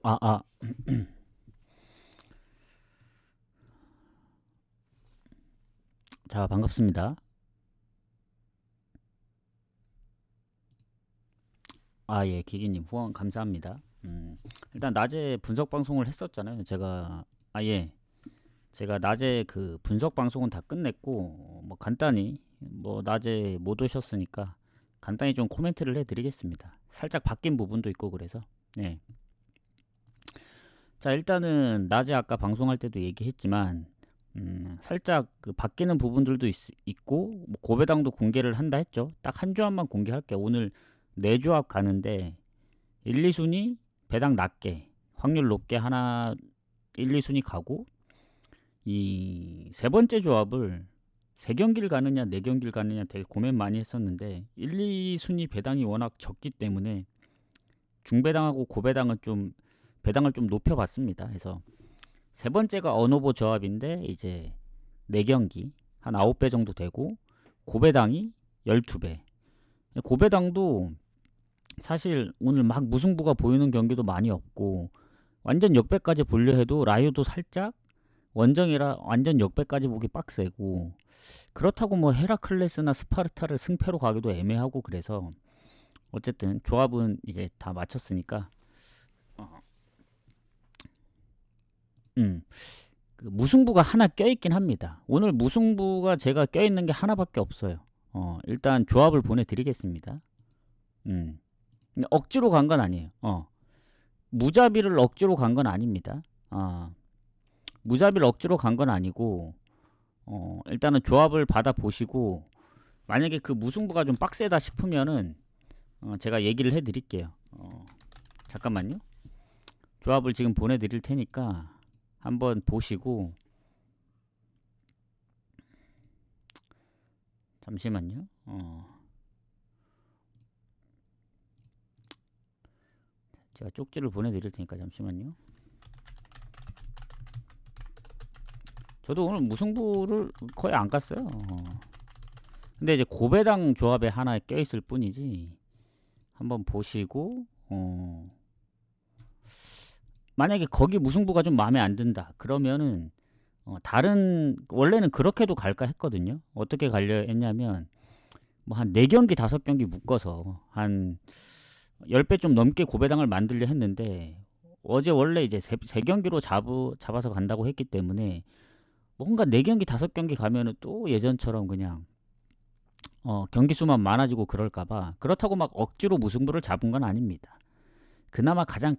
아, 아. 자, 반갑습니다. 아, 예, 기기님 후원 감사합니다. 일단 낮에 분석 방송을 했었잖아요. 예, 제가 낮에 그 분석 방송은 다 끝냈고, 뭐 간단히, 뭐 낮에 못 오셨으니까 간단히 좀 코멘트를 해드리겠습니다. 살짝 바뀐 부분도 있고 그래서. 네. 자, 일단은 낮에 아까 방송할 때도 얘기했지만, 살짝 그 바뀌는 부분들도 있고, 뭐 고배당도 공개를 한다 했죠. 딱 한 조합만 공개할게요. 오늘 네 조합 가는데 1, 2순위 배당 낮게 확률 높게 하나 1, 2순위 가고, 이 세 번째 조합을 세 경기를 가느냐 네 경기를 가느냐 되게 고민 많이 했었는데 1, 2순위 배당이 워낙 적기 때문에 중배당하고 고배당은 좀 배당을 좀 높여봤습니다. 그래서 세 번째가 언오버 조합인데 이제 4경기 한 9배 정도 되고, 고배당이 12배. 고배당도 사실 오늘 막 무승부가 보이는 경기도 많이 없고, 완전 역배까지 보려 해도 라이오도 살짝 원정이라 완전 역배까지 보기 빡세고, 그렇다고 뭐 헤라클레스나 스파르타를 승패로 가기도 애매하고, 그래서 어쨌든 조합은 이제 다 마쳤으니까 어, 음, 그 무승부가 하나 껴있긴 합니다. 오늘 무승부가 제가 껴있는 게 하나밖에 없어요. 일단 조합을 보내드리겠습니다. 음, 억지로 간 건 아니에요. 무자비를 억지로 간 건 아닙니다. 무자비를 억지로 간 건 아니고, 일단은 조합을 받아 보시고, 만약에 그 무승부가 좀 빡세다 싶으면은 제가 얘기를 해드릴게요. 잠깐만요. 조합을 지금 보내드릴 테니까 한번 보시고, 잠시만요. 제가 쪽지를 보내드릴 테니까 잠시만요. 저도 오늘 무승부를 거의 안 깠어요. 근데 이제 고배당 조합에 하나 껴있을 뿐이지. 한번 보시고, 만약에 거기 무승부가 좀 마음에 안 든다 그러면은 다른, 원래는 그렇게도 갈까 했거든요. 어떻게 가려 했냐면 뭐 한 4경기 5경기 묶어서 한 10배 좀 넘게 고배당을 만들려 했는데, 어제 원래 이제 세 경기로 잡아서 간다고 했기 때문에 뭔가 4경기 5경기 가면은 또 예전처럼 그냥 경기 수만 많아지고 그럴까봐, 그렇다고 막 억지로 무승부를 잡은 건 아닙니다. 그나마 가장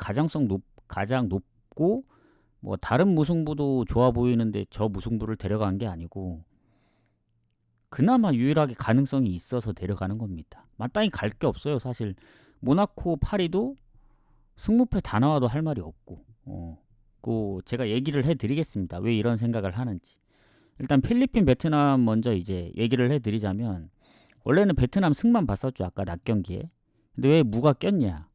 높고, 뭐 다른 무승부도 좋아 보이는데 저 무승부를 데려간 게 아니고, 그나마 유일하게 가능성이 있어서 데려가는 겁니다. 마땅히 갈 게 없어요. 사실 모나코 파리도 승무패 다 나와도 할 말이 없고, 그 제가 얘기를 해드리겠습니다. 왜 이런 생각을 하는지. 일단 필리핀 베트남 먼저 이제 얘기를 해드리자면, 원래는 베트남 승만 봤었죠, 아까 낮 경기에. 근데 왜 무가 꼈냐?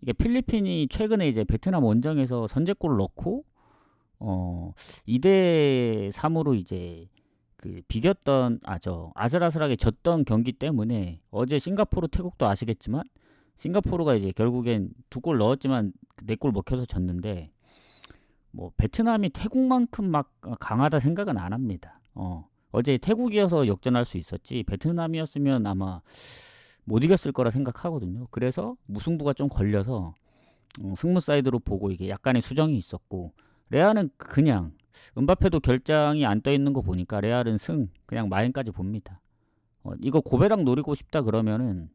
이게 필리핀이 최근에 이제 베트남 원정에서 선제골을 넣고 2대 3으로 이제 그 비겼던, 저 아슬아슬하게 졌던 경기 때문에, 어제 싱가포르 태국도 아시겠지만 싱가포르가 이제 결국엔 2골 넣었지만 4골 먹혀서 졌는데, 뭐 베트남이 태국만큼 막 강하다 생각은 안 합니다. 어제 태국이어서 역전할 수 있었지, 베트남이었으면 아마 못 이겼을 거라 생각하거든요. 그래서 무승부가 좀 걸려서 승무 사이드로 보고 이게 약간의 수정이 있었고, 레알은 그냥 은바페도 결장이 안 떠 있는 거 보니까 레알은 그냥 마인까지 봅니다. 이거 고배당 노리고 싶다 그러면은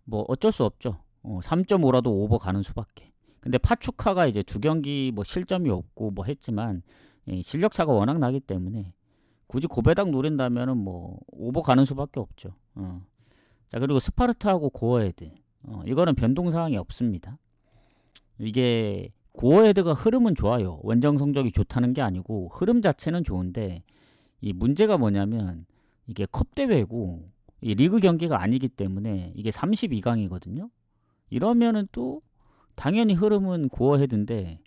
뭐 어쩔 수 없죠. 3.5라도 오버 가는 수밖에. 근데 파추카가 이제 2경기 뭐 실점이 없고 뭐 했지만, 실력 차가 워낙 나기 때문에 굳이 고배당 노린다면은 뭐 오버 가는 수밖에 없죠. 자, 그리고 스파르타하고 고어헤드, 이거는 변동 사항이 없습니다. 이게 고어헤드가 흐름은 좋아요. 원정 성적이 좋다는 게 아니고 흐름 자체는 좋은데, 이 문제가 뭐냐면 이게 컵 대회고 이 리그 경기가 아니기 때문에 이게 32강이거든요. 이러면은 또 당연히 흐름은 고어헤드인데,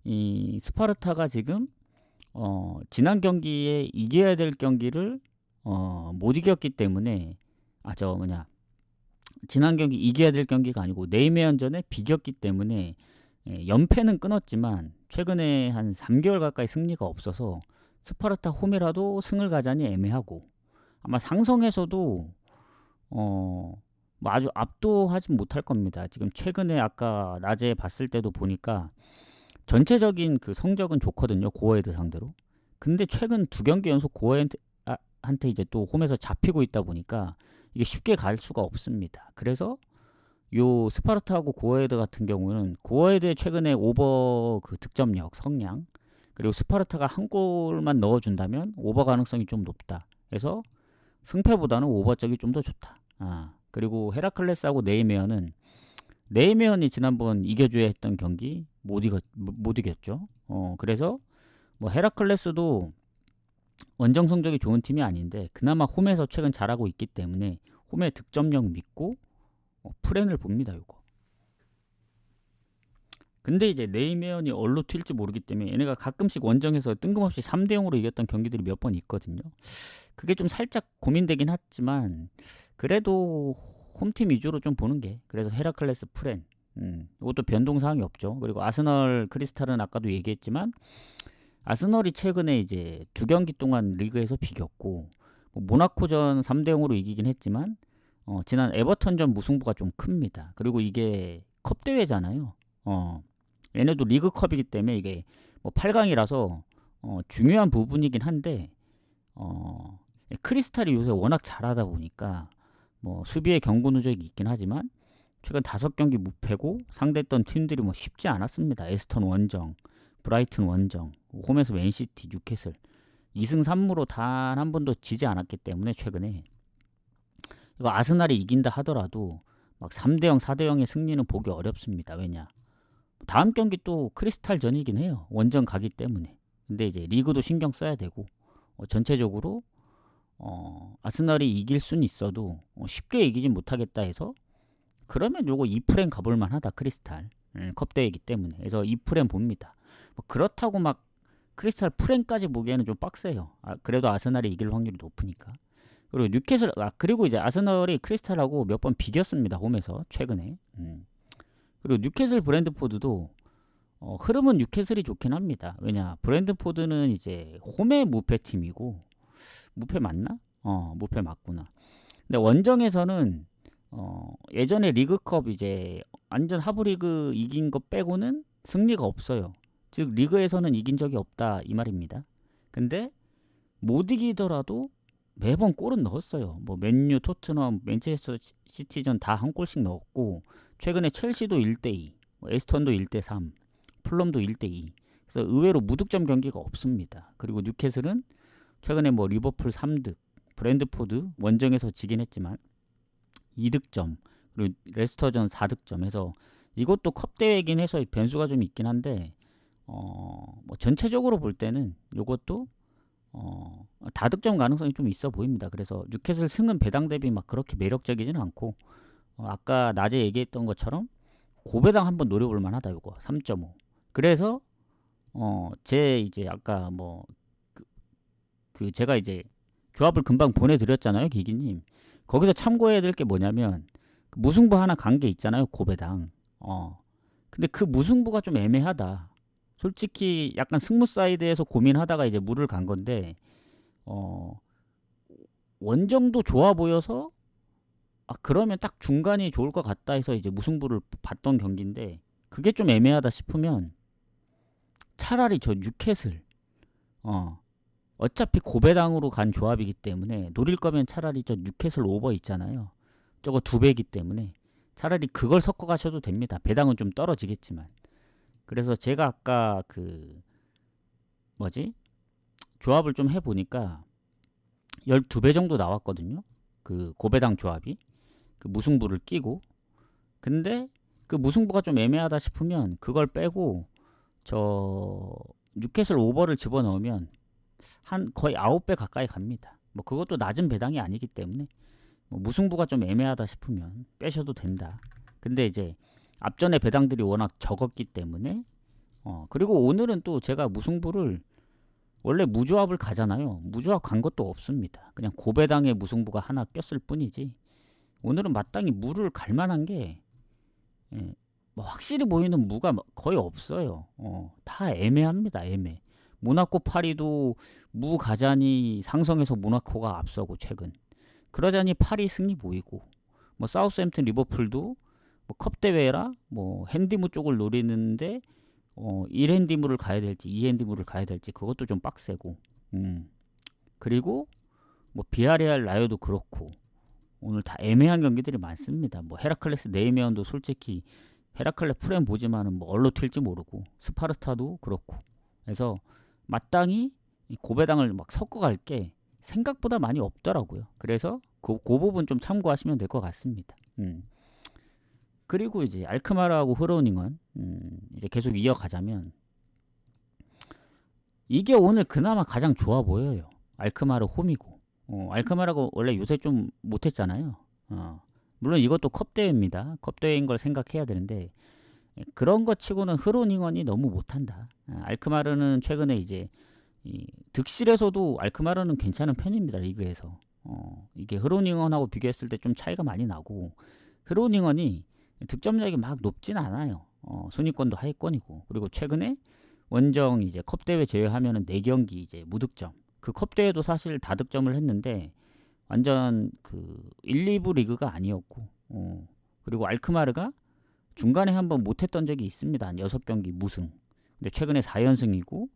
이 스파르타가 지금 지난 경기에 이겨야 될 경기를 못 이겼기 때문에, 저 뭐냐, 지난 경기 이겨야 될 경기가 아니고 네이메현전에 비겼기 때문에 연패는 끊었지만 최근에 한 3개월 가까이 승리가 없어서 스파르타 홈이라도 승을 가자니 애매하고 아마 상성에서도 뭐 아주 압도하진 못할 겁니다. 지금 최근에 아까 낮에 봤을 때도 보니까 전체적인 그 성적은 좋거든요. 고어헤드 상대로. 근데 최근 2경기 연속 고어헤드한테 이제 또 홈에서 잡히고 있다 보니까 이게 쉽게 갈 수가 없습니다. 그래서 요 스파르타하고 고어헤드 같은 경우는 고어헤드의 최근에 오버 그 득점력, 성량 그리고 스파르타가 한 골만 넣어준다면 오버 가능성이 좀 높다. 그래서 승패보다는 오버 쪽이 좀 더 좋다. 그리고 헤라클레스하고 네이메어는 지난번 이겨줘야 했던 경기 못 이겼죠. 그래서 뭐 헤라클레스도 원정 성적이 좋은 팀이 아닌데 그나마 홈에서 최근 잘하고 있기 때문에 홈의 득점력 믿고 프렌을 봅니다. 요거. 근데 이제 네이메어이 얼로 튈지 모르기 때문에 얘네가 가끔씩 원정에서 뜬금없이 3대0으로 이겼던 경기들이 몇 번 있거든요. 그게 좀 살짝 고민되긴 하지만 그래도 홈팀 위주로 좀 보는 게 그래서 헤라클레스 프렌 이것도 변동사항이 없죠. 그리고 아스널 크리스탈은 아까도 얘기했지만 아스널이 최근에 이제 2경기 동안 리그에서 비겼고 뭐 모나코전 3대0으로 이기긴 했지만 지난 에버턴전 무승부가 좀 큽니다. 그리고 이게 컵 대회잖아요. 얘네도 리그컵이기 때문에 이게 뭐 8강이라서 중요한 부분이긴 한데 크리스탈이 요새 워낙 잘하다 보니까 뭐 수비의 경고 누적이 있긴 하지만 최근 5경기 무패고 상대했던 팀들이 뭐 쉽지 않았습니다. 에스턴 원정, 브라이튼 원정, 홈에서 맨시티, 뉴캐슬 2승 3무로 단 한 번도 지지 않았기 때문에 최근에 이거 아스날이 이긴다 하더라도 막 3대0, 4대0의 승리는 보기 어렵습니다. 왜냐? 다음 경기 또 크리스탈전이긴 해요. 원정 가기 때문에. 근데 이제 리그도 신경 써야 되고 전체적으로 아스날이 이길 순 있어도 쉽게 이기진 못하겠다 해서 그러면 요거 2프렘 가볼만 하다. 크리스탈 컵대회이기 때문에. 그래서 2프렘 봅니다. 뭐 그렇다고 막 크리스탈 프렘까지 보기에는 좀 빡세요. 그래도 아스날이 이길 확률이 높으니까. 그리고 뉴캐슬 그리고 이제 아스널이 크리스탈하고 몇 번 비겼습니다. 홈에서 최근에. 그리고 뉴캐슬 브랜드포드도 흐름은 뉴캐슬이 좋긴 합니다. 왜냐 브랜드포드는 이제 홈의 무패팀이고 무패 맞나? 무패 맞구나. 근데 원정에서는 예전에 리그컵 이제 완전 하부리그 이긴 거 빼고는 승리가 없어요. 즉 리그에서는 이긴 적이 없다 이 말입니다. 근데 못 이기더라도 매번 골은 넣었어요. 뭐 맨유, 토트넘, 맨체스터 시티전 다 한 골씩 넣었고 최근에 첼시도 1대2, 에스턴도 1대3, 풀럼도 1대2. 그래서 의외로 무득점 경기가 없습니다. 그리고 뉴캐슬은 최근에 뭐 리버풀 3득, 브랜드포드 원정에서 지긴 했지만 2득점, 그리고 레스터전 4득점 해서 이것도 컵 대회이긴 해서 변수가 좀 있긴 한데 뭐 전체적으로 볼 때는 이것도 다득점 가능성이 좀 있어 보입니다. 그래서 뉴캐슬 승은 배당 대비 막 그렇게 매력적이지는 않고 아까 낮에 얘기했던 것처럼 고배당 한번 노려볼 만하다. 요거 3.5. 그래서 제 이제 아까 뭐 제가 이제 조합을 금방 보내드렸잖아요, 기기님. 거기서 참고해야 될 게 뭐냐면 무승부 하나 간 게 있잖아요, 고배당. 근데 그 무승부가 좀 애매하다. 솔직히 약간 승무 사이드에서 고민하다가 이제 물을 간 건데 원정도 좋아 보여서 그러면 딱 중간이 좋을 것 같다 해서 이제 무승부를 봤던 경기인데 그게 좀 애매하다 싶으면 차라리 저 뉴캐슬 어차피 고배당으로 간 조합이기 때문에 노릴 거면 차라리 저 뉴캐슬 오버 있잖아요. 저거 2배이기 때문에 차라리 그걸 섞어 가셔도 됩니다. 배당은 좀 떨어지겠지만. 그래서 제가 아까 조합을 좀 해보니까 12배 정도 나왔거든요. 그 고배당 조합이. 그 무승부를 끼고. 근데 그 무승부가 좀 애매하다 싶으면 그걸 빼고 저 뉴캐슬 오버를 집어넣으면 한 거의 9배 가까이 갑니다. 뭐 그것도 낮은 배당이 아니기 때문에 뭐 무승부가 좀 애매하다 싶으면 빼셔도 된다. 근데 이제 앞전에 배당들이 워낙 적었기 때문에 그리고 오늘은 또 제가 무승부를 원래 무조합을 가잖아요. 무조합 간 것도 없습니다. 그냥 고배당에 무승부가 하나 꼈을 뿐이지 오늘은 마땅히 무를 갈 만한 게 예, 뭐 확실히 보이는 무가 거의 없어요. 다 애매합니다. 애매. 모나코 파리도 무 가자니 상성에서 모나코가 앞서고 최근. 그러자니 파리 승리 보이고 뭐 사우스햄튼 리버풀도 뭐 컵 대회라 뭐 핸디무 쪽을 노리는데 1핸디무를 가야 될지 2핸디무를 가야 될지 그것도 좀 빡세고. 그리고 뭐 비아레알 라요도 그렇고 오늘 다 애매한 경기들이 많습니다. 뭐 헤라클레스 네이메온도 솔직히 헤라클레 프렘 보지만은 뭐 얼로 튈지 모르고 스파르타도 그렇고. 그래서 마땅히 고배당을 막 섞어갈 게 생각보다 많이 없더라고요. 그래서 그 부분 좀 참고하시면 될 것 같습니다. 그리고 이제 알크마르하고 흐로닝은 이제 계속 이어가자면 이게 오늘 그나마 가장 좋아 보여요. 알크마르 홈이고 알크마르가 원래 요새 좀 못했잖아요. 물론 이것도 컵대회입니다. 컵대회인 걸 생각해야 되는데 그런 것 치고는 흐로닝언이 너무 못한다. 알크마르는 최근에 이제 득실에서도 알크마르는 괜찮은 편입니다. 리그에서. 이게 흐로닝언하고 비교했을 때 좀 차이가 많이 나고 흐로닝언이 득점력이 막 높진 않아요. 순위권도 하위권이고 그리고 최근에 원정 이제 컵대회 제외하면은 4경기 이제 무득점. 그 컵대회도 사실 다득점을 했는데 완전 그 1, 2부 리그가 아니었고 그리고 알크마르가 중간에 한번 못했던 적이 있습니다. 한 6경기 무승. 근데 최근에 4연승이고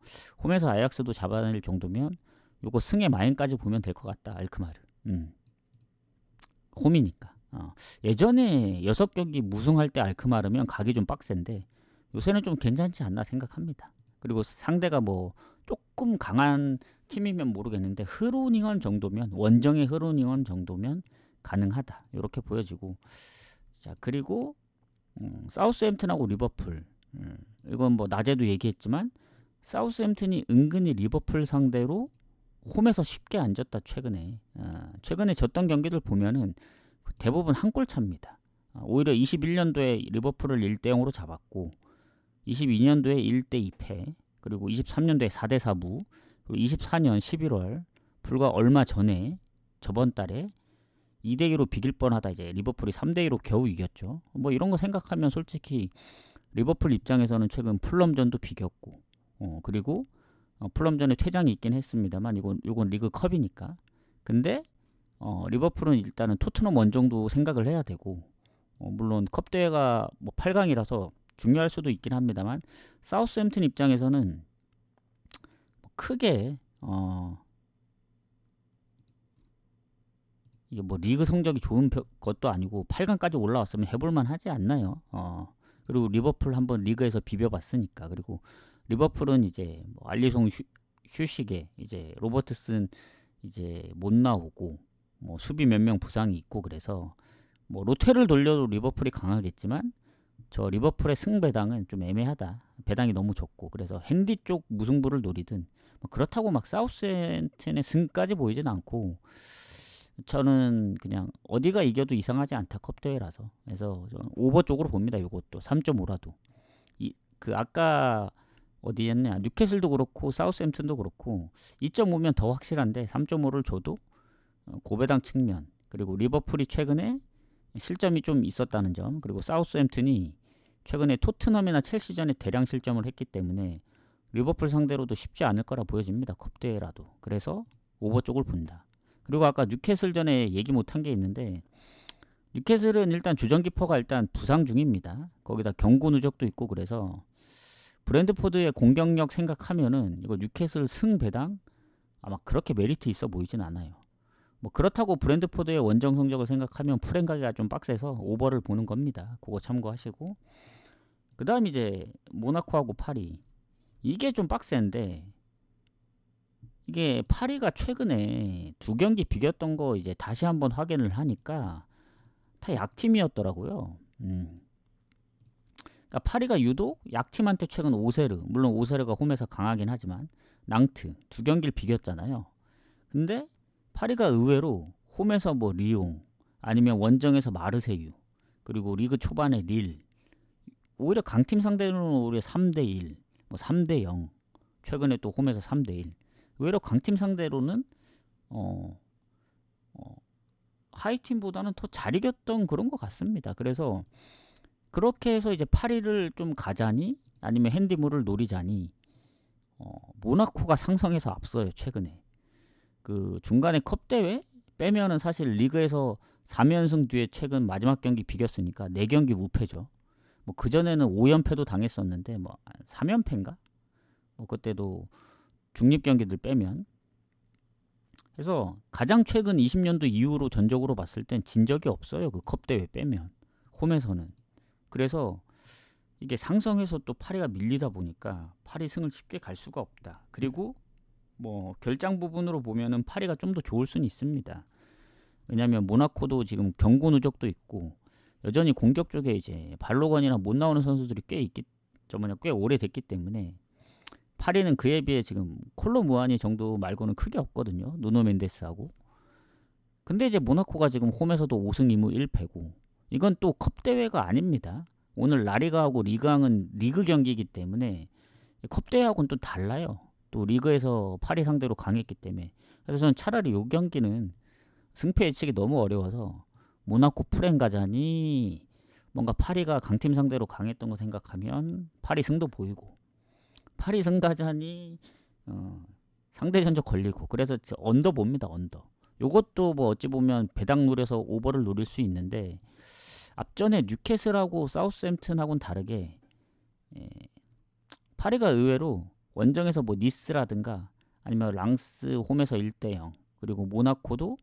홈에서 아약스도 잡아낼 정도면 요거 승의 마인까지 보면 될 것 같다. 알크마르. 홈이니까. 예전에 6경기 무승할 때 알크마르면 가기 좀 빡센데 요새는 좀 괜찮지 않나 생각합니다. 그리고 상대가 뭐 조금 강한 팀이면 모르겠는데 흐로닝언 정도면 원정의 흐로닝언 정도면 가능하다. 이렇게 보여지고 자 그리고 사우스햄튼하고 리버풀 이건 뭐 낮에도 얘기했지만 사우스햄튼이 은근히 리버풀 상대로 홈에서 쉽게 안 졌다 최근에. 최근에 졌던 경기들 보면은 대부분 한 골 차입니다. 오히려 21년도에 리버풀을 1대0으로 잡았고 22년도에 1대2 패 그리고 23년도에 4대4 무 그리고 24년 11월 불과 얼마 전에 저번 달에 2대2로 비길 뻔하다 이제 리버풀이 3대2로 겨우 이겼죠. 뭐 이런 거 생각하면 솔직히 리버풀 입장에서는 최근 풀럼전도 비겼고 그리고 풀럼전에 퇴장이 있긴 했습니다만 이건 리그 컵이니까. 근데 리버풀은 일단은 토트넘 원정도 생각을 해야 되고 물론 컵 대회가 뭐 8강이라서 중요할 수도 있긴 합니다만 사우스햄튼 입장에서는 뭐 크게 이게 뭐 리그 성적이 좋은 것도 아니고 8강까지 올라왔으면 해볼만 하지 않나요? 그리고 리버풀 한번 리그에서 비벼봤으니까. 그리고 리버풀은 이제 뭐 알리송 휴식에 이제 로버트슨 이제 못 나오고 뭐 수비 몇 명 부상이 있고 그래서 뭐 로테를 돌려도 리버풀이 강하겠지만 저 리버풀의 승배당은 좀 애매하다. 배당이 너무 적고 그래서 핸디 쪽 무승부를 노리든 뭐 그렇다고 막 사우스햄튼의 승까지 보이진 않고 저는 그냥 어디가 이겨도 이상하지 않다 컵대회라서. 그래서 저는 오버 쪽으로 봅니다. 요것도 3.5라도 그 아까 어디였냐 뉴캐슬도 그렇고 사우스햄튼도 그렇고 2.5면 더 확실한데 3.5를 줘도 고배당 측면 그리고 리버풀이 최근에 실점이 좀 있었다는 점 그리고 사우스햄튼이 최근에 토트넘이나 첼시전에 대량 실점을 했기 때문에 리버풀 상대로도 쉽지 않을 거라 보여집니다. 컵대회라도. 그래서 오버 쪽을 본다. 그리고 아까 뉴캐슬전에 얘기 못한 게 있는데 뉴캐슬은 일단 주전키퍼가 일단 부상 중입니다. 거기다 경고 누적도 있고 그래서 브랜드포드의 공격력 생각하면은 이거 뉴캐슬 승 배당 아마 그렇게 메리트 있어 보이진 않아요. 뭐 그렇다고 브랜드포드의 원정 성적을 생각하면 프렘 가기가 좀 빡세서 오버를 보는 겁니다. 그거 참고하시고 그 다음 이제 모나코하고 파리 이게 좀 빡센데 이게 파리가 최근에 2경기 비겼던 거 이제 다시 한번 확인을 하니까 다 약팀이었더라고요. 그러니까 파리가 유독 약팀한테 최근 오세르 물론 오세르가 홈에서 강하긴 하지만 낭트 2경기를 비겼잖아요. 근데 파리가 의외로 홈에서 뭐 리옹 아니면 원정에서 마르세유 그리고 리그 초반에 릴 오히려 강팀 상대로는 오히려 3대1 뭐 3대0 최근에 또 홈에서 3대1 의외로 강팀 상대로는 하이팀보다는 더 잘 이겼던 그런 것 같습니다. 그래서 그렇게 해서 이제 파리를 좀 가자니 아니면 핸디물을 노리자니 모나코가 상성에서 앞서요. 최근에 그 중간에 컵 대회 빼면은 사실 리그에서 3연승 뒤에 최근 마지막 경기 비겼으니까 4경기 무패죠. 뭐 그전에는 5연패도 당했었는데 뭐 3연패인가? 뭐 그때도 중립 경기들 빼면 그래서 가장 최근 20년도 이후로 전적으로 봤을 땐 진 적이 없어요. 그 컵 대회 빼면 홈에서는. 그래서 이게 상성에서 또 파리가 밀리다 보니까 파리 승을 쉽게 갈 수가 없다. 그리고 뭐 결장 부분으로 보면은 파리가 좀 더 좋을 수는 있습니다. 왜냐하면 모나코도 지금 경고 누적도 있고 여전히 공격 쪽에 이제 발로건이나 못 나오는 선수들이 꽤 오래됐기 때문에 파리는 그에 비해 지금 콜로 무아니 정도 말고는 크게 없거든요. 누노 멘데스하고. 근데 이제 모나코가 지금 홈에서도 5승 2무 1패고 이건 또 컵 대회가 아닙니다. 오늘 라리가하고 리그왕은 리그 경기이기 때문에 컵 대회하고는 또 달라요. 또 리그에서 파리 상대로 강했기 때문에. 그래서 저는 차라리 이 경기는 승패 예측이 너무 어려워서 모나코 프렌 가자니 뭔가 파리가 강팀 상대로 강했던 거 생각하면 파리 승도 보이고 파리 승 가자니 상대 전적 걸리고 그래서 언더 봅니다. 언더. 요것도 뭐 어찌 보면 배당 노려서 오버를 노릴 수 있는데 앞전에 뉴캐슬하고 사우스햄튼하고는 다르게 파리가 의외로 원정에서 뭐 니스라든가 아니면 랑스 홈에서 1대0 그리고 모나코도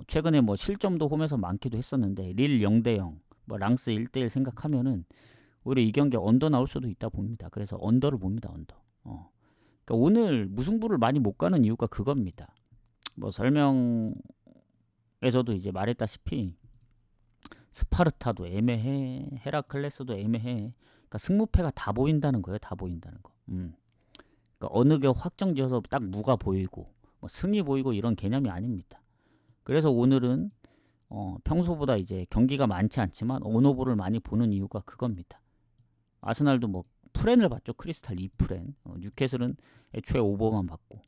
최근에 뭐 실점도 홈에서 많기도 했었는데 릴 0대0 뭐 랑스 1대1 생각하면은 오히려 이 경기 언더 나올 수도 있다 봅니다. 그래서 언더를 봅니다. 언더. 그러니까 오늘 무승부를 많이 못 가는 이유가 그겁니다. 뭐 설명에서도 이제 말했다시피 스파르타도 애매해, 헤라클레스도 애매해. 그러니까 승무패가 다 보인다는 거예요. 다 보인다는 거. 그러니까 어느 게 확정지어서 딱 무가 보이고 뭐 승이 보이고 이런 개념이 아닙니다. 그래서 오늘은 평소보다 이제 경기가 많지 않지만 온오버를 많이 보는 이유가 그겁니다. 아스날도 뭐 프렌을 봤죠. 크리스탈 2프렌. 뉴캐슬은 애초에 오버만 봤고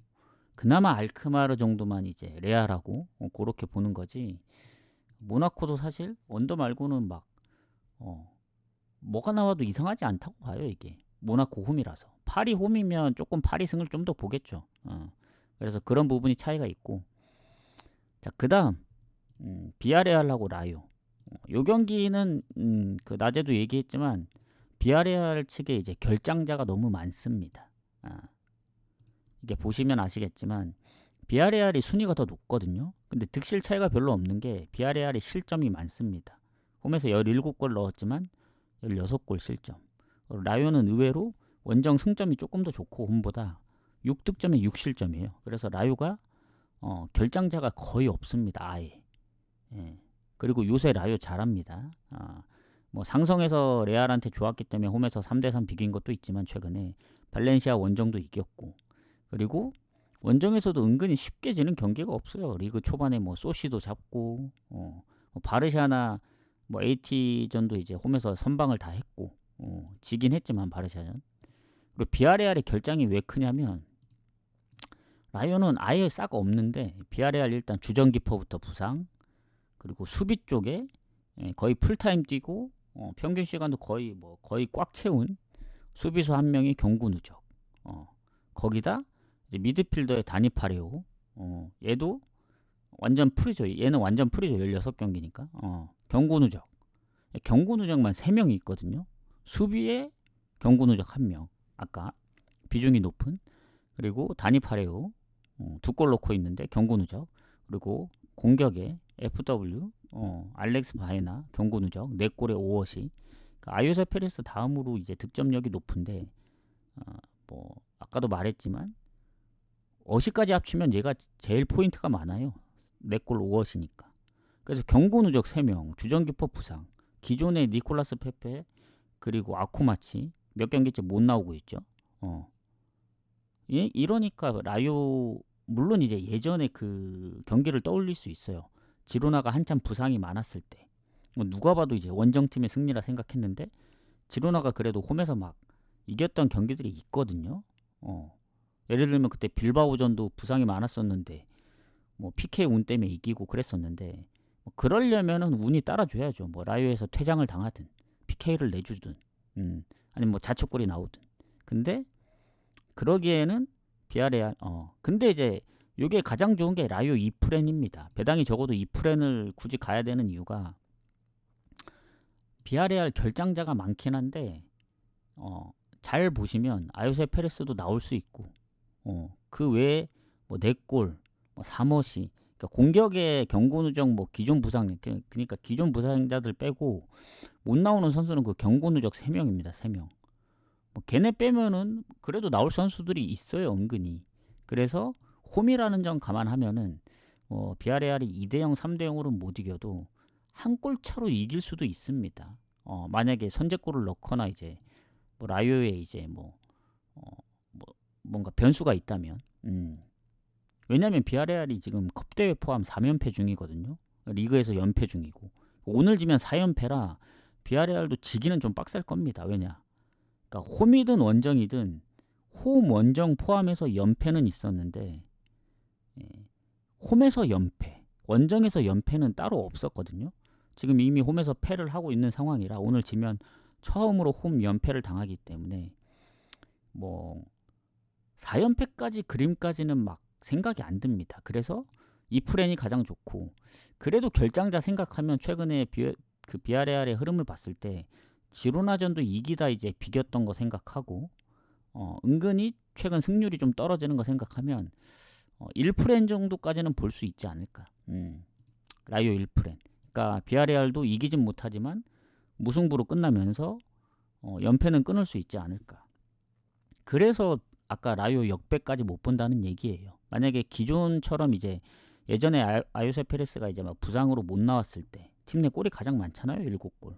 그나마 알크마르 정도만 이제 레알하고 그렇게 보는 거지. 모나코도 사실 언더 말고는 막 뭐가 나와도 이상하지 않다고 봐요. 이게 모나코 홈이라서. 파리 홈이면 조금 파리 승을 좀 더 보겠죠. 그래서 그런 부분이 차이가 있고 자 그다음 비아레알하고 라요. 요 경기는 그 낮에도 얘기했지만 비아레알 측에 이제 결장자가 너무 많습니다. 이게 보시면 아시겠지만 비아레알이 순위가 더 높거든요. 근데 득실 차이가 별로 없는 게 비아레알이 실점이 많습니다. 홈에서 17골 넣었지만 16골 실점. 라요는 의외로 원정 승점이 조금 더 좋고 홈보다 6득점에 6실점이에요. 그래서 라요가 결장자가 거의 없습니다. 아예. 예. 그리고 요새 라요 잘합니다. 뭐 상성에서 레알한테 좋았기 때문에 홈에서 3대3 비긴 것도 있지만 최근에 발렌시아 원정도 이겼고 그리고 원정에서도 은근히 쉽게 지는 경기가 없어요. 리그 초반에 뭐 소시도 잡고 뭐 바르샤나 뭐 AT전도 이제 홈에서 선방을 다 했고 지긴 했지만 바르샤전. 그리고 비아레알의 결장이 왜 크냐면 라요는 아예 싹 없는데 비아레알 일단 주전기퍼부터 부상 그리고 수비 쪽에 거의 풀타임 뛰고 평균 시간도 거의 꽉 채운 수비수 한 명이 경고 누적. 거기다 이제 미드필더의 다니 파레오. 얘도 완전 풀이죠. 얘는 완전 풀이죠. 16경기니까. 경고 누적. 경고 누적만 3명이 있거든요. 수비에 경고 누적 1명. 아까 비중이 높은. 그리고 다니 파레오 2골 넣고 있는데 경고 누적. 그리고 공격에 FW 알렉스 바에나 경고 누적 4골에 5어시. 그러니까 아요세 페레스 다음으로 이제 득점력이 높은데 뭐 아까도 말했지만 어시까지 합치면 얘가 제일 포인트가 많아요. 4골 5어시니까. 그래서 경고 누적 3명, 주전기퍼 부상, 기존의 니콜라스 페페 그리고 아쿠마치 몇 경기째 못 나오고 있죠. 이러니까 라요 물론 이제 예전에 그 경기를 떠올릴 수 있어요. 지로나가 한참 부상이 많았을 때 누가 봐도 이제 원정팀의 승리라 생각했는데 지로나가 그래도 홈에서 막 이겼던 경기들이 있거든요. 예를 들면 그때 빌바오전도 부상이 많았었는데 뭐 PK 운 때문에 이기고 그랬었는데 뭐 그러려면은 운이 따라줘야죠. 뭐 라이오에서 퇴장을 당하든 PK를 내주든 아니면 뭐 자책골이 나오든. 근데 그러기에는 비아레알 근데 이제 요게 가장 좋은 게 라이오 2프렌입니다. 배당이 적어도 2프렌을 굳이 가야 되는 이유가 비아레알 결장자가 많긴 한데 잘 보시면 아요세 페레스도 나올 수 있고 그 외에 뭐 네골, 뭐 사머시, 그러니까 공격의 경고 누적 뭐 기존 부상 그러니까 기존 부상자들 빼고 못 나오는 선수는 그 경고 누적 3명입니다. 3명. 뭐 걔네 빼면은 그래도 나올 선수들이 있어요, 은근히. 그래서 홈이라는 점 감안하면은 비아레알이 2대0, 3대0으로 못 이겨도 한 골 차로 이길 수도 있습니다. 만약에 선제골을 넣거나 이제 뭐 라요에 이제 뭐 뭔가 변수가 있다면. 왜냐면 비아레알이 지금 컵대회 포함 3연패 중이거든요. 리그에서 연패 중이고. 오늘 지면 4연패라 비아레알도 지기는 좀 빡셀 겁니다. 왜냐? 그러니까 홈이든 원정이든 홈 원정 포함해서 연패는 있었는데 홈에서 연패, 원정에서 연패는 따로 없었거든요. 지금 이미 홈에서 패를 하고 있는 상황이라 오늘 지면 처음으로 홈 연패를 당하기 때문에 뭐 4연패까지 그림까지는 막 생각이 안 듭니다. 그래서 이 프렌이 가장 좋고 그래도 결장자 생각하면 최근에 비아레알의 흐름을 봤을 때 지로나전도 이기다 이제 비겼던 거 생각하고 은근히 최근 승률이 좀 떨어지는 거 생각하면 1프렌 정도까지는 볼 수 있지 않을까. 라이오 1프렌. 그러니까 비아레알도 이기진 못하지만 무승부로 끝나면서 연패는 끊을 수 있지 않을까. 그래서 아까 라이오 역배까지 못 본다는 얘기예요. 만약에 기존처럼 이제 예전에 아요세 페레스가 이제 막 부상으로 못 나왔을 때 팀 내 골이 가장 많잖아요. 7골.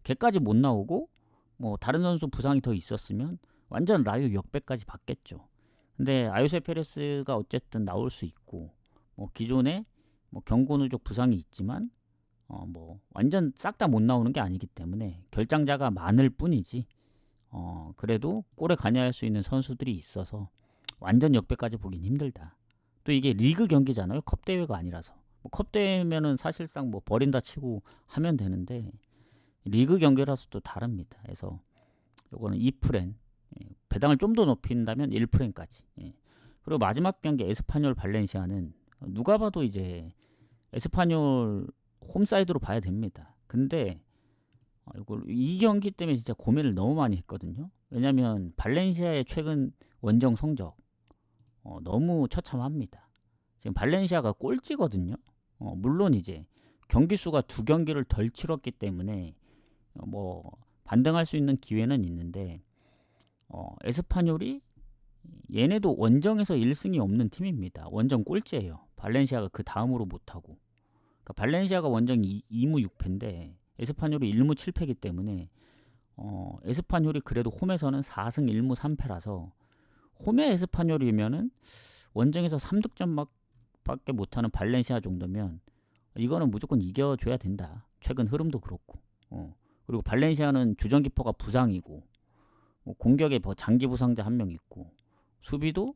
걔까지 못 나오고 뭐 다른 선수 부상이 더 있었으면 완전 라이오 역배까지 봤겠죠. 근데 아요세 페레스가 어쨌든 나올 수 있고 뭐 기존에 뭐 경고 누적 부상이 있지만 뭐 완전 싹 다 못 나오는 게 아니기 때문에 결장자가 많을 뿐이지 그래도 골에 관여할 수 있는 선수들이 있어서 완전 역배까지 보긴 힘들다. 또 이게 리그 경기잖아요. 컵 대회가 아니라서. 뭐 컵 대회면은 사실상 뭐 버린다 치고 하면 되는데 리그 경기라서 또 다릅니다. 그래서 요거는 2프렌 배당을 좀 더 높인다면 1프렌까지. 그리고 마지막 경기 에스파뇰 발렌시아는 누가 봐도 이제 에스파뇰 홈사이드로 봐야 됩니다. 근데 이 경기 때문에 진짜 고민을 너무 많이 했거든요. 왜냐면 발렌시아의 최근 원정 성적 너무 처참합니다. 지금 발렌시아가 꼴찌거든요. 물론 이제 경기 수가 2경기를 덜 치렀기 때문에 뭐 반등할 수 있는 기회는 있는데 에스파뇰이 얘네도 원정에서 1승이 없는 팀입니다. 원정 꼴찌예요. 발렌시아가 그 다음으로 못하고. 그러니까 발렌시아가 원정 2무 6패인데 에스파뇰이 1무 7패이기 때문에 에스파뇰이 그래도 홈에서는 4승 1무 3패라서 홈의 에스파뇰이면은 원정에서 3득점밖에 못하는 발렌시아 정도면 이거는 무조건 이겨줘야 된다. 최근 흐름도 그렇고. 그리고 발렌시아는 주전키퍼가 부상이고 뭐 공격에 뭐 장기 부상자 1명 있고 수비도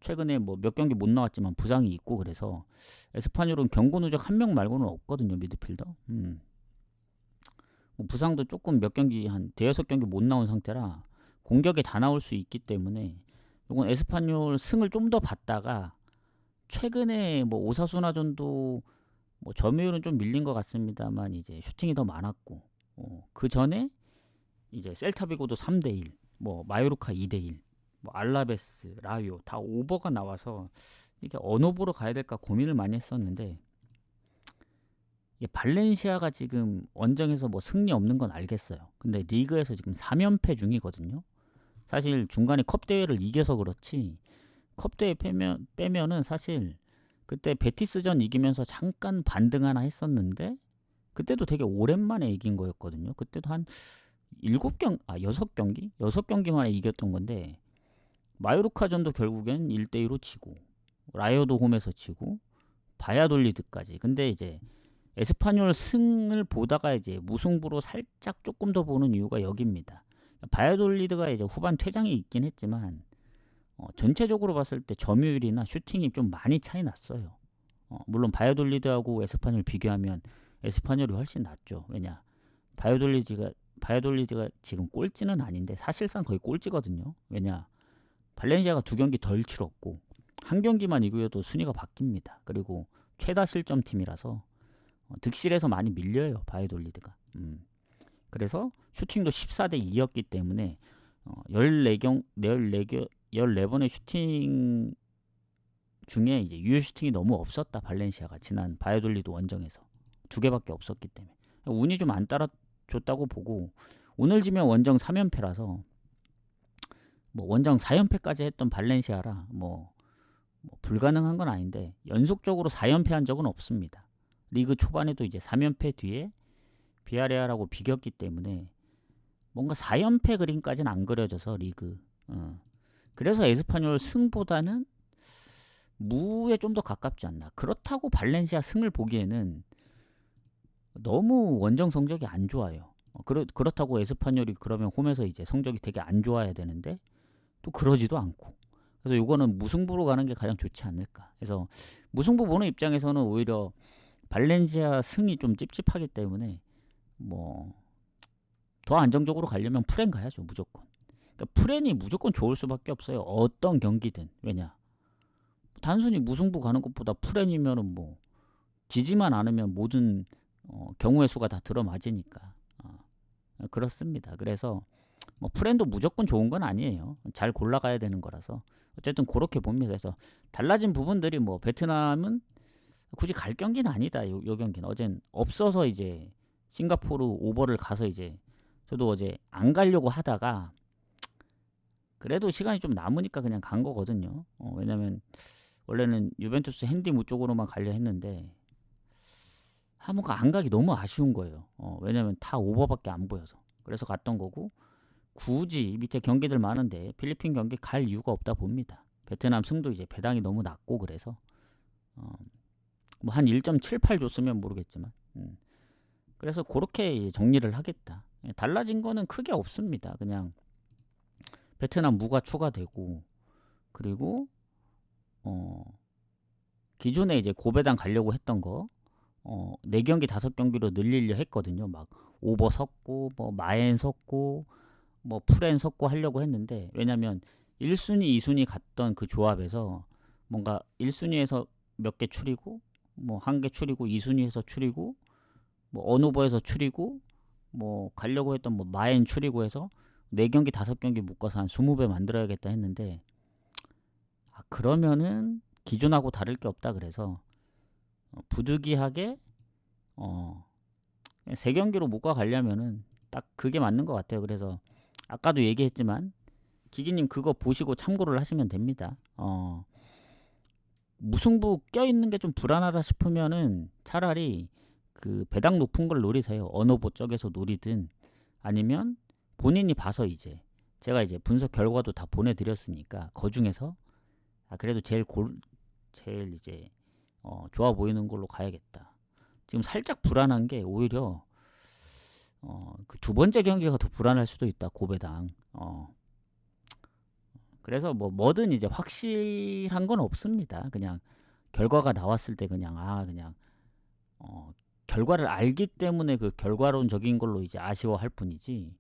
최근에 뭐 몇 경기 못 나왔지만 부상이 있고 그래서 에스파뇰은 경고 누적 1명 말고는 없거든요. 미드필더. 뭐 부상도 조금 몇 경기 한 대여섯 경기 못 나온 상태라 공격에 다 나올 수 있기 때문에 이건 에스파뇰 승을 좀 더 봤다가 최근에 뭐 오사수나전도 뭐 점유율은 좀 밀린 것 같습니다만 이제 슈팅이 더 많았고 그 전에 이제 셀타비고도 3대1 뭐 마요르카 2대1 뭐 알라베스 라요 다 오버가 나와서 이게 어느 오버로 가야 될까 고민을 많이 했었는데 발렌시아가 지금 원정에서 뭐 승리 없는 건 알겠어요. 근데 리그에서 지금 3연패 중이거든요. 사실 중간에 컵 대회를 이겨서 그렇지 컵 대회 빼면은 사실 그때 베티스전 이기면서 잠깐 반등 하나 했었는데 그때도 되게 오랜만에 이긴 거였거든요. 그때도 한 6경기? 6경기 만에 이겼던 건데 마요르카전도 결국엔 1대2로 치고 라이오도 홈에서 치고 바야돌리드까지. 근데 이제 에스파뇰 승을 보다가 이제 무승부로 살짝 조금 더 보는 이유가 여기입니다. 바야돌리드가 이제 후반 퇴장이 있긴 했지만 전체적으로 봤을 때 점유율이나 슈팅이 좀 많이 차이 났어요. 물론 바이오돌리드하고 에스파뇰 비교하면 에스파뇰이 훨씬 낫죠. 왜냐? 바이오돌리드가 지금 꼴찌는 아닌데 사실상 거의 꼴찌거든요. 왜냐? 발렌시아가 2경기 덜 치렀고 한 경기만 이겨도 순위가 바뀝니다. 그리고 최다 실점 팀이라서 득실에서 많이 밀려요. 바이오돌리드가. 그래서 슈팅도 14대 2였기 때문에 14번의 슈팅 중에 이제 유효 슈팅이 너무 없었다. 발렌시아가 지난 바이오돌리드 원정에서 2개밖에 없었기 때문에 운이 좀 안 따라줬다고 보고, 오늘 지면 원정 3연패라서 뭐 원정 4연패까지 했던 발렌시아라 뭐 불가능한 건 아닌데 연속적으로 4연패한 적은 없습니다. 리그 초반에도 이제 3연패 뒤에 비아레알하고 비겼기 때문에 뭔가 4연패 그림까지는 안 그려져서 리그. 그래서 에스파뇰 승보다는 무에 좀 더 가깝지 않나. 그렇다고 발렌시아 승을 보기에는 너무 원정 성적이 안 좋아요. 그렇다고 에스파뇰이 그러면 홈에서 이제 성적이 되게 안 좋아야 되는데 또 그러지도 않고. 그래서 이거는 무승부로 가는 게 가장 좋지 않을까. 그래서 무승부 보는 입장에서는 오히려 발렌시아 승이 좀 찝찝하기 때문에 뭐 더 안정적으로 가려면 프렌 가야죠. 무조건. 그러니까 프렌이 무조건 좋을 수밖에 없어요. 어떤 경기든. 왜냐? 단순히 무승부 가는 것보다 프렌이면은 뭐 지지만 않으면 모든 경우의 수가 다 들어맞으니까. 그렇습니다. 그래서 뭐 프렌도 무조건 좋은 건 아니에요. 잘 골라가야 되는 거라서 어쨌든 그렇게 봅니다. 그래서 달라진 부분들이 뭐 베트남은 굳이 갈 경기는 아니다. 요 경기는 어젠 없어서 이제 싱가포르 오버를 가서 이제 저도 어제 안 가려고 하다가 그래도 시간이 좀 남으니까 그냥 간 거거든요. 왜냐면 원래는 유벤투스 핸디무 쪽으로만 가려 했는데 뭔가 안 가기 너무 아쉬운 거예요. 왜냐면 다 오버밖에 안 보여서. 그래서 갔던 거고, 굳이 밑에 경기들 많은데 필리핀 경기 갈 이유가 없다 봅니다. 베트남 승도 이제 배당이 너무 낮고 그래서 뭐 한 1.78 줬으면 모르겠지만 그래서 그렇게 이제 정리를 하겠다. 달라진 거는 크게 없습니다. 그냥 베트남 무가 추가되고, 그리고 기존에 이제 고배당 가려고 했던 거 4경기 5경기로 늘리려 했거든요. 막 오버 섰고 뭐 마엔 섰고 뭐 프렌 섰고 하려고 했는데, 왜냐면 1순위 2순위 갔던 그 조합에서 뭔가 1순위에서 몇 개 추리고 뭐 1개 추리고 2순위에서 추리고 뭐 언오버에서 추리고 뭐 가려고 했던 뭐 마엔 추리고 해서 4경기 5경기 묶어서 한 20배 만들어야겠다 했는데 그러면은 기존하고 다를 게 없다. 그래서 부득이하게 3경기로 묶어 가려면은 딱 그게 맞는 것 같아요. 그래서 아까도 얘기했지만 기기님 그거 보시고 참고를 하시면 됩니다. 무승부 껴있는 게 좀 불안하다 싶으면은 차라리 그 배당 높은 걸 노리세요. 언어보 쪽에서 노리든 아니면 본인이 봐서 이제 제가 이제 분석 결과도 다 보내드렸으니까 그 중에서 그래도 제일 이제 좋아 보이는 걸로 가야겠다. 지금 살짝 불안한 게 오히려 그 2번째 경기가 더 불안할 수도 있다. 고배당. 그래서 뭐든 이제 확실한 건 없습니다. 그냥 결과가 나왔을 때 그냥 결과를 알기 때문에 그 결과론적인 걸로 이제 아쉬워할 뿐이지,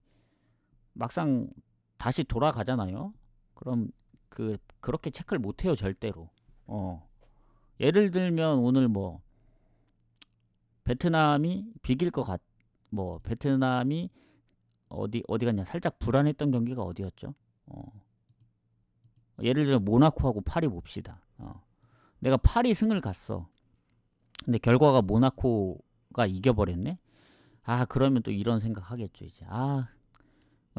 막상 다시 돌아가잖아요. 그럼 그렇게 체크를 못 해요, 절대로. 예를 들면 오늘 뭐 베트남이 비길 것 베트남이 어디 갔냐, 살짝 불안했던 경기가 어디였죠? 예를 들어 모나코하고 파리 봅시다. 내가 파리 승을 갔어. 근데 결과가 모나코가 이겨버렸네. 그러면 또 이런 생각 하겠죠. 이제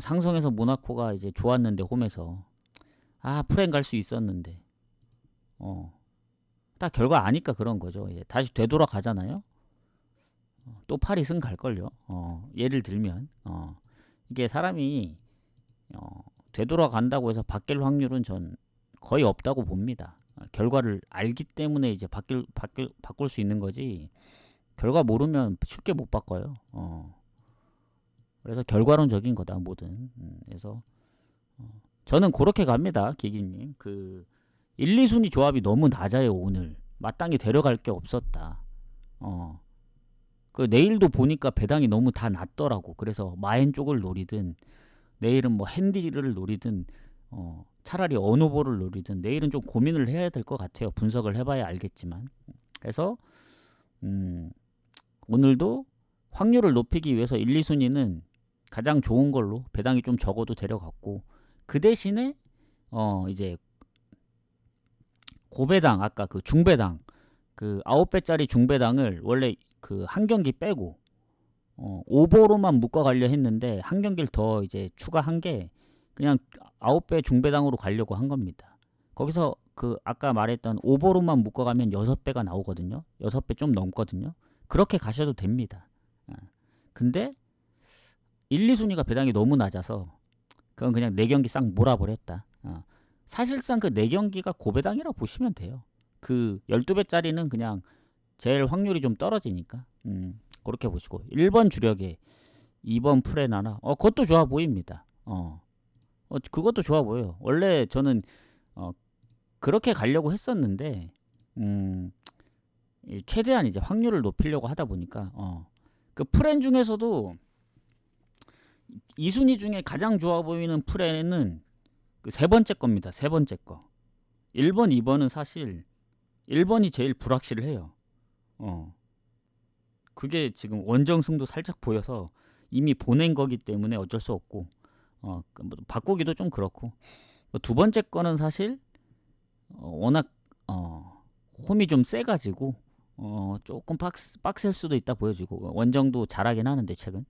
상성에서 모나코가 이제 좋았는데 홈에서 프렌 갈 수 있었는데 딱 결과 아니까 그런 거죠. 이제 다시 되돌아가잖아요. 또 파리 승 갈걸요. 예를 들면 이게 사람이 되돌아간다고 해서 바뀔 확률은 전 거의 없다고 봅니다. 결과를 알기 때문에 이제 바꿀 수 있는 거지, 결과 모르면 쉽게 못 바꿔요. 그래서 결과론적인 거다 뭐든. 그래서 저는 그렇게 갑니다. 기기님 그 1, 2순위 조합이 너무 낮아요 오늘. 마땅히 데려갈 게 없었다. 그 내일도 보니까 배당이 너무 다 낮더라고. 그래서 마엔 쪽을 노리든 내일은 뭐 핸디를 노리든 차라리 어느 보를 노리든 내일은 좀 고민을 해야 될 것 같아요. 분석을 해봐야 알겠지만. 그래서 오늘도 확률을 높이기 위해서 1, 2순위는 가장 좋은 걸로 배당이 좀 적어도 데려갔고, 그 대신에 이제 고배당, 아까 그 중배당, 그 9배짜리 중배당을 원래 그 한 경기 빼고 5보로만 묶어가려 했는데 한 경기를 더 이제 추가한 게 그냥 9배 중배당으로 가려고 한 겁니다. 거기서 그 아까 말했던 5보로만 묶어가면 6배가 나오거든요. 6배 좀 넘거든요. 그렇게 가셔도 됩니다. 근데 1, 2순위가 배당이 너무 낮아서 그건 그냥 4경기 싹 몰아버렸다. 사실상 그 4경기가 고배당이라고 보시면 돼요. 그 12배짜리는 그냥 제일 확률이 좀 떨어지니까 그렇게 보시고 1번 주력에 2번 프레나나 그것도 좋아 보입니다. 그것도 좋아 보여요. 원래 저는 그렇게 가려고 했었는데 최대한 이제 확률을 높이려고 하다 보니까 그 프렌 중에서도 2순위 중에 가장 좋아 보이는 프렌은 그 세 번째 겁니다. 세 번째 거. 1번, 2번은 사실 1번이 제일 불확실해요. 그게 지금 원정승도 살짝 보여서 이미 보낸 거기 때문에 어쩔 수 없고 뭐 바꾸기도 좀 그렇고, 두 번째 거는 사실 워낙 홈이 좀 세가지고 조금 빡셀 수도 있다 보여지고, 원정도 잘하긴 하는데 최근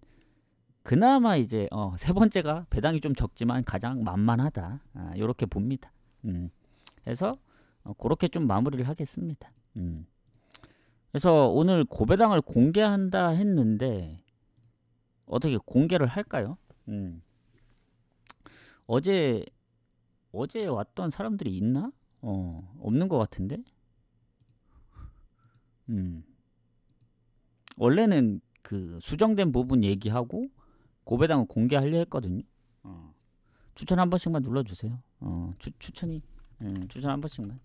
그나마 이제 세 번째가 배당이 좀 적지만 가장 만만하다, 이렇게 봅니다. 그래서 그렇게 좀 마무리를 하겠습니다. 그래서 오늘 고배당을 공개한다 했는데 어떻게 공개를 할까요? 어제 왔던 사람들이 있나? 없는 것 같은데. 원래는 그 수정된 부분 얘기하고 고배당을 공개하려 했거든요. 추천 한 번씩만 눌러주세요. 추천 한 번씩만.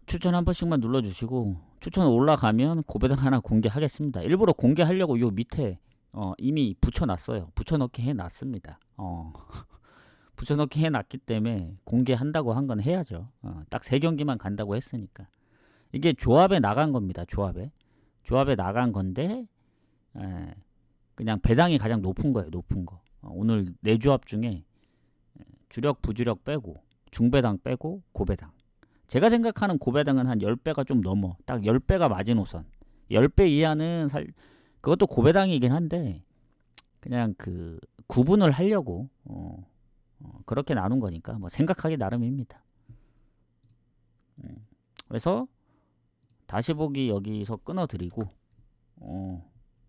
추천 한 번씩만 눌러주시고, 추천 올라가면 고배당 하나 공개하겠습니다. 일부러 공개하려고 요 밑에 이미 붙여놨어요. 붙여넣기 해놨습니다. 붙여넣기 해놨기 때문에 공개한다고 한 건 해야죠. 딱 3경기만 간다고 했으니까. 이게 조합에 나간 겁니다. 조합에 나간 건데 그냥 배당이 가장 높은 거예요. 높은 거. 오늘 4조합 중에 주력, 부주력 빼고 중배당 빼고 고배당. 제가 생각하는 고배당은 한 10배가 좀 넘어. 딱 10배가 마지노선. 10배 이하는 그것도 고배당이긴 한데 그냥 그 구분을 하려고 그렇게 나눈 거니까 뭐 생각하기 나름입니다. 그래서 다시 보기 여기서 끊어드리고